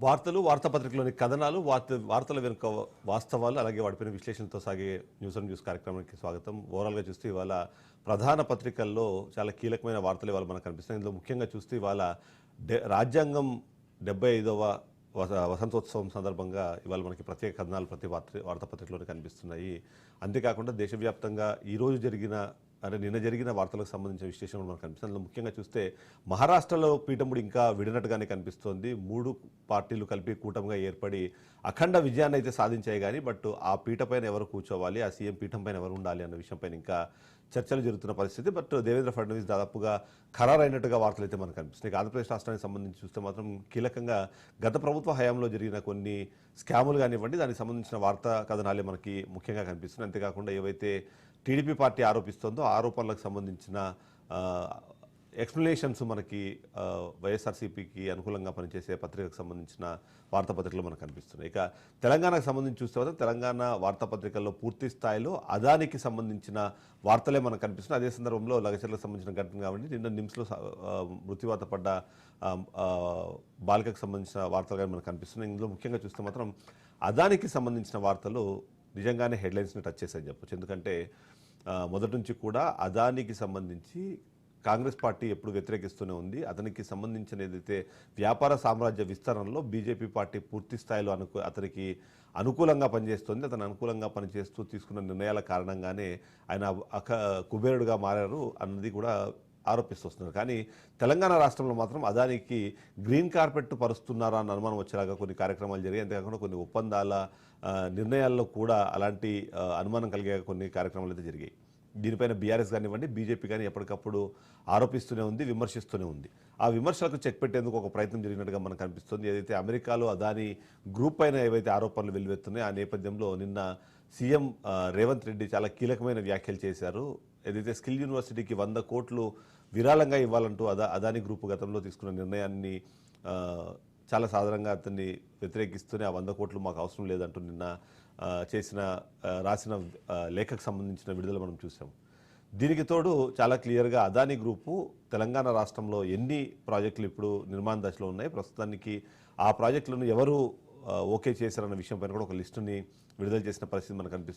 వార్తలు, వార్తాపత్రికలోని కథనాలు, వార్తల వెనుక వాస్తవాలు, అలాగే వాటిపైన విశ్లేషణతో సాగే న్యూస్ అండ్ న్యూస్ కార్యక్రమానికి స్వాగతం. ఓవరాల్గా చూస్తే ఇవాళ ప్రధాన పత్రికల్లో చాలా కీలకమైన వార్తలు ఇవాళ మనకు కనిపిస్తున్నాయి. ఇందులో ముఖ్యంగా చూస్తే ఇవాళ రాజ్యాంగం 75వ వసంతోత్సవం సందర్భంగా ఇవాళ మనకి ప్రత్యేక కథనాలు ప్రతి వార్తాపత్రికలోనే కనిపిస్తున్నాయి. అంతేకాకుండా దేశవ్యాప్తంగా ఈరోజు నిన్న జరిగిన వార్తలకు సంబంధించిన విశ్లేషణలు మనకు కనిపిస్తుంది. అందులో ముఖ్యంగా చూస్తే మహారాష్ట్రలో పీఠముడు ఇంకా విడినట్టుగానే కనిపిస్తోంది. 3 పార్టీలు కలిపి కూటమిగా ఏర్పడి అఖండ విజయాన్ని అయితే సాధించాయి. కానీ ఆ పీఠ పైన ఎవరు కూర్చోవాలి, ఆ సీఎం పీఠం పైన ఎవరు ఉండాలి అన్న విషయంపైన ఇంకా చర్చలు జరుగుతున్న పరిస్థితి. దేవేంద్ర ఫడ్నవీస్ దాదాపుగా ఖరారైనట్టుగా వార్తలు అయితే మనకు కనిపిస్తున్నాయి. ఆంధ్రప్రదేశ్ రాష్ట్రానికి సంబంధించి చూస్తే మాత్రం కీలకంగా గత ప్రభుత్వ హయాంలో జరిగిన కొన్ని స్కాములు కానివ్వండి, దానికి సంబంధించిన వార్తా కథనాలే మనకి ముఖ్యంగా కనిపిస్తున్నాయి. అంతేకాకుండా ఏవైతే టీడీపీ పార్టీ ఆరోపిస్తోందో ఆరోపణలకు సంబంధించిన ఎక్స్ప్లెనేషన్స్ మనకి వైఎస్ఆర్సీపీకి అనుకూలంగా పనిచేసే పత్రికకు సంబంధించిన వార్తాపత్రికలు మనకు కనిపిస్తున్నాయి. ఇక తెలంగాణకు సంబంధించి చూస్తే మాత్రం తెలంగాణ వార్తాపత్రికల్లో పూర్తి స్థాయిలో అదానికి సంబంధించిన వార్తలే మనకు కనిపిస్తున్నాయి. అదే సందర్భంలో లగచర్లకు సంబంధించిన ఘటన కాబట్టి నిన్న నిమ్స్లో మృత్యువాత పడ్డ బాలికకు సంబంధించిన వార్తలు కానీ మనకు కనిపిస్తున్నాయి. ఇందులో ముఖ్యంగా చూస్తే మాత్రం అదానికి సంబంధించిన వార్తలు నిజంగానే హెడ్లైన్స్ని టచ్ చేశాయని చెప్పొచ్చు. ఎందుకంటే మొదటి నుంచి కూడా అదానికి సంబంధించి కాంగ్రెస్ పార్టీ ఎప్పుడు వ్యతిరేకిస్తూనే ఉంది. అతనికి సంబంధించిన ఏదైతే వ్యాపార సామ్రాజ్య విస్తరణలో బీజేపీ పార్టీ పూర్తి స్థాయిలో అతనికి అనుకూలంగా పనిచేస్తుంది. అతను అనుకూలంగా పనిచేస్తూ తీసుకున్న నిర్ణయాల కారణంగానే ఆయన కుబేరుడుగా మారారు అన్నది కూడా ఆరోపిస్తున్నారు. కానీ తెలంగాణ రాష్ట్రంలో మాత్రం అదానికి గ్రీన్ కార్పెట్ పరుస్తున్నారా అన్న అనుమానం వచ్చేలాగా కొన్ని కార్యక్రమాలు జరిగాయి. అంతేకాకుండా కొన్ని ఒప్పందాల నిర్ణయాల్లో కూడా అలాంటి అనుమానం కలిగే కొన్ని కార్యక్రమాలు అయితే జరిగాయి. దీనిపైన బీఆర్ఎస్ కానివ్వండి, బీజేపీ కానీ ఎప్పటికప్పుడు ఆరోపిస్తూనే ఉంది, విమర్శిస్తూనే ఉంది. ఆ విమర్శలకు చెక్ పెట్టేందుకు ఒక ప్రయత్నం జరిగినట్టుగా మనకు కనిపిస్తుంది. ఏదైతే అమెరికాలో అదాని గ్రూప్ పైన ఏవైతే ఆరోపణలు వెల్లువెత్తున్నాయో ఆ నేపథ్యంలో నిన్న సీఎం రేవంత్ రెడ్డి చాలా కీలకమైన వ్యాఖ్యలు చేశారు. ఏదైతే స్కిల్ యూనివర్సిటీకి 100 కోట్లు విరాళంగా ఇవ్వాలంటూ అదాని గ్రూప్ గతంలో తీసుకున్న నిర్ణయాన్ని చాలా సాధారణంగా అతన్ని వ్యతిరేకిస్తూనే ఆ 100 కోట్లు మాకు అవసరం లేదంటూ నిన్న రాసిన లేఖకు సంబంధించిన విడుదల మనం చూసాం. దీనికి తోడు చాలా క్లియర్గా అదాని గ్రూపు తెలంగాణ రాష్ట్రంలో ఎన్ని ప్రాజెక్టులు ఇప్పుడు నిర్మాణ దశలో ఉన్నాయి, ప్రస్తుతానికి ఆ ప్రాజెక్టులను ఎవరు ఓకే చేశారన్న విషయం పైన కూడా ఒక లిస్టుని విడుదల చేసిన పరిస్థితి మనకు కనిపిస్తుంది.